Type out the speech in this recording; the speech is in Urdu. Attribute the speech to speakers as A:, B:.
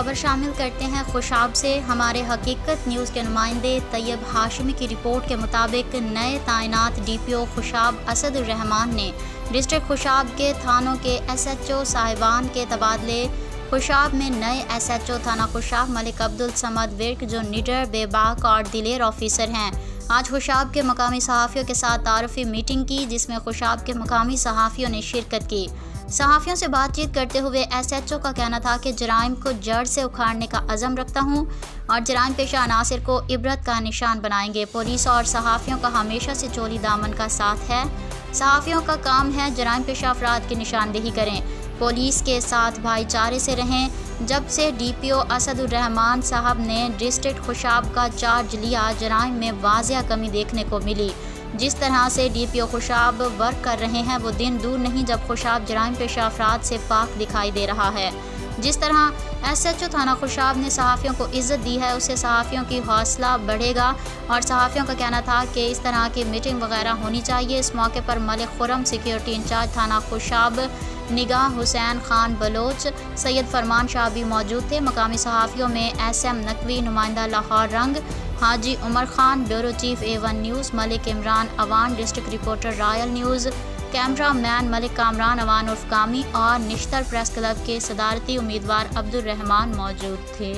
A: خبر شامل کرتے ہیں خوشاب سے۔ ہمارے حقیقت نیوز کے نمائندے طیب ہاشمی کی رپورٹ کے مطابق نئے تعینات ڈی پی او خوشاب اسد الرحمان نے ڈسٹرکٹ خوشاب کے تھانوں کے ایس ایچ او صاحبان کے تبادلے۔ خوشاب میں نئے ایس ایچ او تھانہ خوشاب ملک عبدالصمد ورک جو نڈر، بے باک اور دلیر آفیسر ہیں، آج خوشاب کے مقامی صحافیوں کے ساتھ تعارفی میٹنگ کی، جس میں خوشاب کے مقامی صحافیوں نے شرکت کی۔ صحافیوں سے بات چیت کرتے ہوئے ایس ایچ او کا کہنا تھا کہ جرائم کو جڑ سے اکھاڑنے کا عزم رکھتا ہوں اور جرائم پیشہ عناصر کو عبرت کا نشان بنائیں گے۔ پولیس اور صحافیوں کا ہمیشہ سے چولی دامن کا ساتھ ہے۔ صحافیوں کا کام ہے جرائم پیشہ افراد کی نشاندہی کریں، پولیس کے ساتھ بھائی چارے سے رہیں۔ جب سے ڈی پی او اسد الرحمان صاحب نے ڈسٹرکٹ خوشاب کا چارج لیا، جرائم میں واضح کمی دیکھنے کو ملی۔ جس طرح سے ڈی پی او خوشاب ورک کر رہے ہیں، وہ دن دور نہیں جب خوشاب جرائم پیشہ افراد سے پاک دکھائی دے رہا ہے۔ جس طرح ایس ایچ او تھانہ خوشاب نے صحافیوں کو عزت دی ہے، اس سے صحافیوں کی حوصلہ بڑھے گا۔ اور صحافیوں کا کہنا تھا کہ اس طرح کی میٹنگ وغیرہ ہونی چاہیے۔ اس موقع پر ملک خرم سیکیورٹی انچارج تھانہ خوشاب نگاہ حسین خان بلوچ، سید فرمان شاہ بھی موجود تھے۔ مقامی صحافیوں میں ایس ایم نقوی، نمائندہ لاہور رنگ، Haji Umar Khan, bureau chief A1 news Malik Imran Awan, district reporter royal news, camera man Malik Kamran Awan عرف کامی اور نشتر پریس کلب کے صدارتی امیدوار عبدالرحمان موجود تھے۔